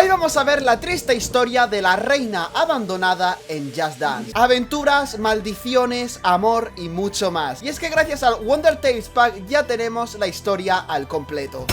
Hoy vamos a ver la triste historia de la reina abandonada en Just Dance. Aventuras, maldiciones, amor y mucho más. Y es que gracias al Wonder Tales Pack ya tenemos la historia al completo.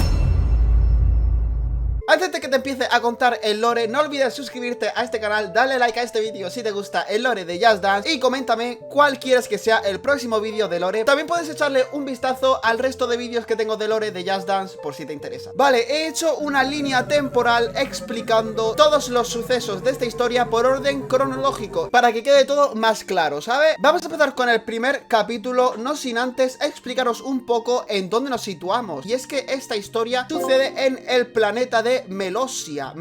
Antes de que te empiece a contar el lore, no olvides suscribirte a este canal, darle like a este vídeo si te gusta el lore de Just Dance y coméntame cuál quieres que sea el próximo vídeo de lore. También puedes echarle un vistazo al resto de vídeos que tengo de lore de Just Dance por si te interesa. Vale, he hecho una línea temporal explicando todos los sucesos de esta historia por orden cronológico para que quede todo más claro, ¿sabes? Vamos a empezar con el primer capítulo, no sin antes explicaros un poco en dónde nos situamos. Y es que esta historia sucede en el planeta de Melosia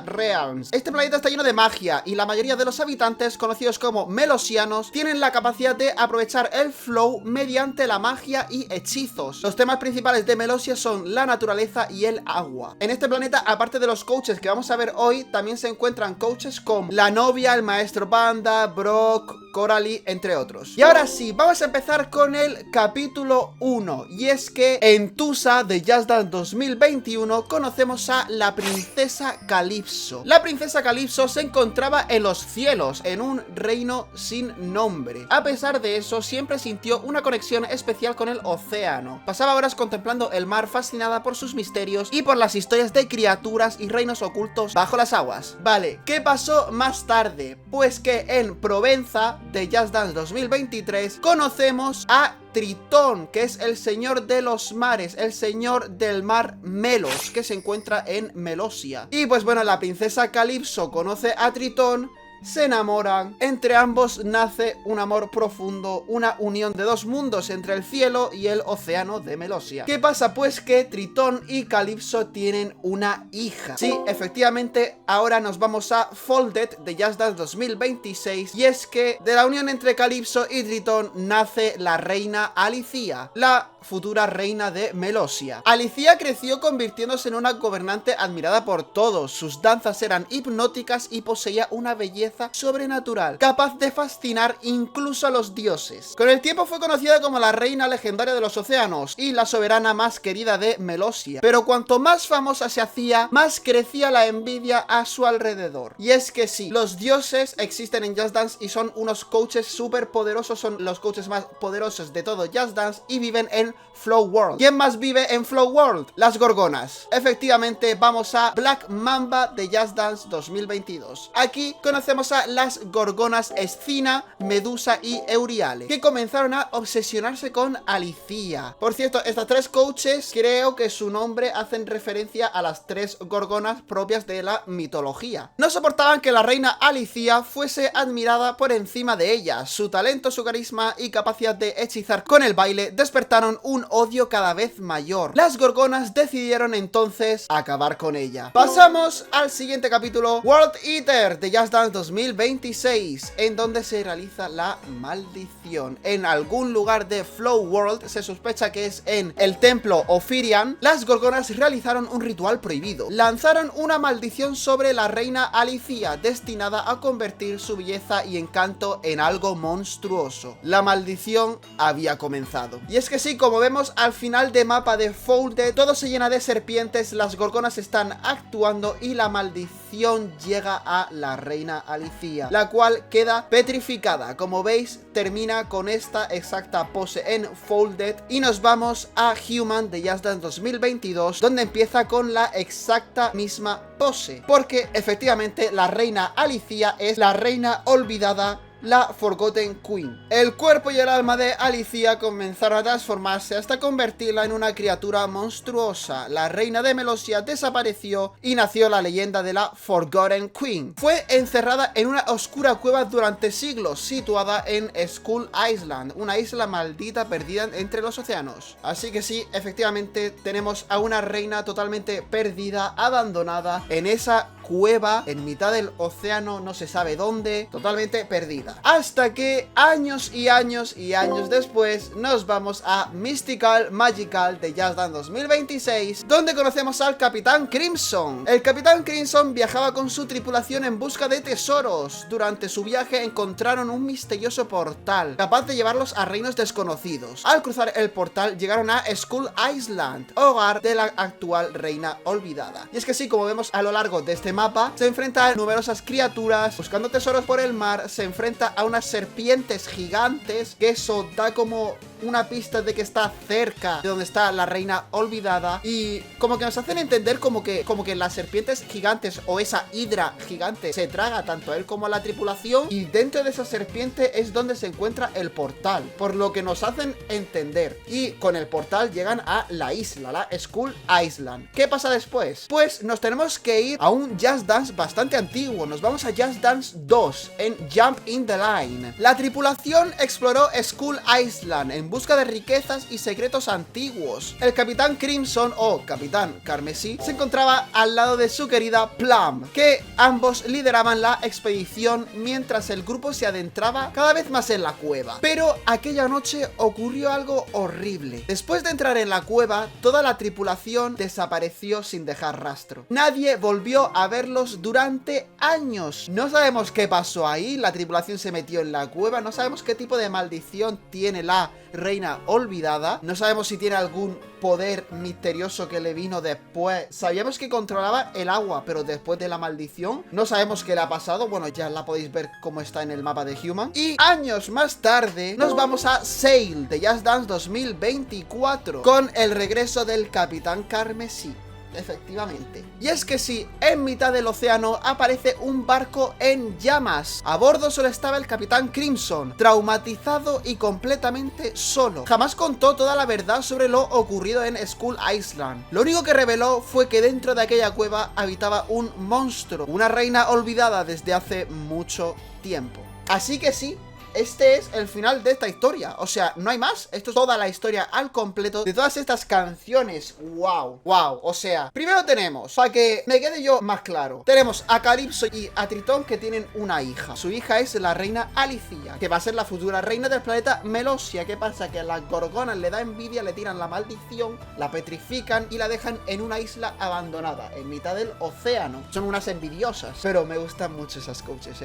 Realms. Este planeta está lleno de magia y la mayoría de los habitantes, conocidos como melosianos, tienen la capacidad de aprovechar el flow mediante la magia y hechizos. Los temas principales de Melosia son la naturaleza y el agua. En este planeta, aparte de los coaches que vamos a ver hoy, también se encuentran coaches como la novia, el maestro Panda, Brock, Coralie, entre otros. Y ahora sí, vamos a empezar con el capítulo 1. Y es que en Tusa de Just Dance 2021 conocemos a la princesa Calypso. La princesa Calypso se encontraba en los cielos, en un reino sin nombre. A pesar de eso, siempre sintió una conexión especial con el océano. Pasaba horas contemplando el mar, fascinada por sus misterios y por las historias de criaturas y reinos ocultos bajo las aguas. Vale, ¿qué pasó más tarde? Pues que en Provenza de Just Dance 2023 conocemos a Tritón, que es el señor de los mares, el señor del mar Melos, que se encuentra en Melosia. Y pues bueno, la princesa Calypso conoce a Tritón, se enamoran, entre ambos nace un amor profundo, una unión de dos mundos entre el cielo y el océano de Melosia. ¿Qué pasa? Pues que Tritón y Calypso tienen una hija. Sí, efectivamente, ahora nos vamos a Folded de Just Dance 2026 y es que de la unión entre Calypso y Tritón nace la reina Alicia, la futura reina de Melosia. Alicia creció convirtiéndose en una gobernante admirada por todos. Sus danzas eran hipnóticas y poseía una belleza sobrenatural, capaz de fascinar incluso a los dioses. Con el tiempo fue conocida como la reina legendaria de los océanos y la soberana más querida de Melosia. Pero cuanto más famosa se hacía, más crecía la envidia a su alrededor. Y es que sí, los dioses existen en Just Dance y son unos coaches súper poderosos, son los coaches más poderosos de todo Just Dance y viven en Flow World. ¿Quién más vive en Flow World? Las gorgonas. Efectivamente, vamos a Black Mamba de Just Dance 2022. Aquí conocemos a las gorgonas Escina, Medusa y Euriale, que comenzaron a obsesionarse con Alicia. Por cierto, estas tres coaches creo que su nombre hacen referencia a las tres gorgonas propias de la mitología. No soportaban que la reina Alicia fuese admirada por encima de ella. Su talento, su carisma y capacidad de hechizar con el baile despertaron un odio cada vez mayor. Las gorgonas decidieron entonces acabar con ella. Pasamos al siguiente capítulo, World Eater de Just Dance 2026, en donde se realiza la maldición. En algún lugar de Flow World, se sospecha que es en el templo Ophirian, las gorgonas realizaron un ritual prohibido. Lanzaron una maldición sobre la reina Alicia, destinada a convertir su belleza y encanto en algo monstruoso. La maldición había comenzado. Y es que sí, como vemos al final de mapa de Folded, todo se llena de serpientes, las gorgonas están actuando y la maldición llega a la reina Alicia, la cual queda petrificada. Como veis, termina con esta exacta pose en Folded y nos vamos a Human de Just Dance 2022, donde empieza con la exacta misma pose, porque efectivamente la reina Alicia es la reina olvidada, la Forgotten Queen. El cuerpo y el alma de Alicia comenzaron a transformarse hasta convertirla en una criatura monstruosa. La reina de Melosia desapareció y nació la leyenda de la Forgotten Queen. Fue encerrada en una oscura cueva durante siglos, situada en Skull Island, una isla maldita perdida entre los océanos. Así que sí, efectivamente tenemos a una reina totalmente perdida, abandonada en esa cueva en mitad del océano, no se sabe dónde, totalmente perdida. Hasta que años y años y años después nos vamos a Mystical Magical de Just Dance 2026, donde conocemos al Capitán Crimson. El Capitán Crimson viajaba con su tripulación en busca de tesoros. Durante su viaje encontraron un misterioso portal capaz de llevarlos a reinos desconocidos. Al cruzar el portal llegaron a Skull Island, hogar de la actual reina olvidada. Y es que sí, como vemos a lo largo de este mapa, mapa, se enfrenta a numerosas criaturas, buscando tesoros por el mar, se enfrenta a unas serpientes gigantes, que eso da como una pista de que está cerca de donde está la reina olvidada, y como que nos hacen entender como que las serpientes gigantes o esa hidra gigante se traga tanto a él como a la tripulación, y dentro de esa serpiente es donde se encuentra el portal, por lo que nos hacen entender. Y con el portal llegan a la isla, la Skull Island. ¿Qué pasa después? Pues nos tenemos que ir a un Just Dance bastante antiguo. Nos vamos a Just Dance 2 en Jump in the Line. La tripulación exploró Skull Island en busca de riquezas y secretos antiguos. El Capitán Crimson o Capitán Carmesí se encontraba al lado de su querida Plum, que ambos lideraban la expedición mientras el grupo se adentraba cada vez más en la cueva. Pero aquella noche ocurrió algo horrible. Después de entrar en la cueva, toda la tripulación desapareció sin dejar rastro. Nadie volvió a verlos durante años. No sabemos qué pasó ahí, la tripulación se metió en la cueva, no sabemos qué tipo de maldición tiene la reina olvidada, no sabemos si tiene algún poder misterioso que le vino después. Sabíamos que controlaba el agua, pero después de la maldición no sabemos qué le ha pasado. Bueno, ya la podéis ver cómo está en el mapa de Human. Y años más tarde nos vamos a Sail de Just Dance 2024 con el regreso del Capitán Carmesí. Efectivamente. Y es que sí, en mitad del océano aparece un barco en llamas. A bordo solo estaba el Capitán Crimson, traumatizado y completamente solo. Jamás contó toda la verdad sobre lo ocurrido en Skull Island. Lo único que reveló fue que dentro de aquella cueva habitaba un monstruo, una reina olvidada desde hace mucho tiempo. Así que sí, este es el final de esta historia. O sea, no hay más. Esto es toda la historia al completo de todas estas canciones. Wow, wow. O sea, primero tenemos, para que me quede yo más claro, tenemos a Calypso y a Tritón, que tienen una hija. Su hija es la reina Alicia, que va a ser la futura reina del planeta Melosia. ¿Qué pasa? Que a las gorgonas le da envidia, le tiran la maldición, la petrifican y la dejan en una isla abandonada en mitad del océano. Son unas envidiosas, pero me gustan mucho esas coaches,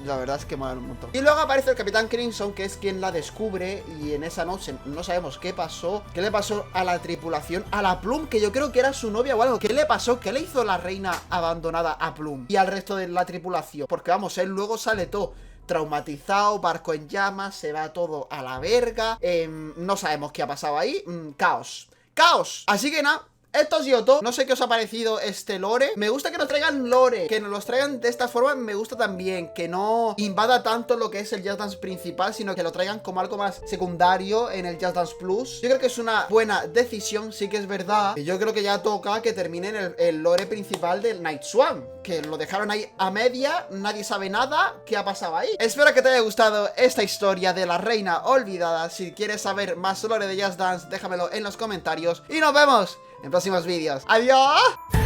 la verdad es que molan un montón. Y luego aparece el Capitán Crimson, que es quien la descubre, y en esa noche no sabemos qué pasó. ¿Qué le pasó a la tripulación? A la Plum, que yo creo que era su novia o algo. ¿Qué le pasó? ¿Qué le hizo la reina abandonada a Plum y al resto de la tripulación? Porque vamos, él luego sale todo traumatizado, barco en llamas, se va todo a la verga. No sabemos qué ha pasado ahí. Caos. ¡Caos! Así que nada, esto ha sido todo. No sé qué os ha parecido este lore. Me gusta que nos traigan lore, que nos los traigan de esta forma. Me gusta también que no invada tanto lo que es el Just Dance principal, sino que lo traigan como algo más secundario en el Just Dance Plus. Yo creo que es una buena decisión. Sí que es verdad que yo creo que ya toca que terminen el lore principal del Night Swan, que lo dejaron ahí a media. Nadie sabe nada qué ha pasado ahí. Espero que te haya gustado esta historia de la reina olvidada. Si quieres saber más lore de Just Dance, déjamelo en los comentarios y nos vemos en próximos vídeos. ¡Adiós!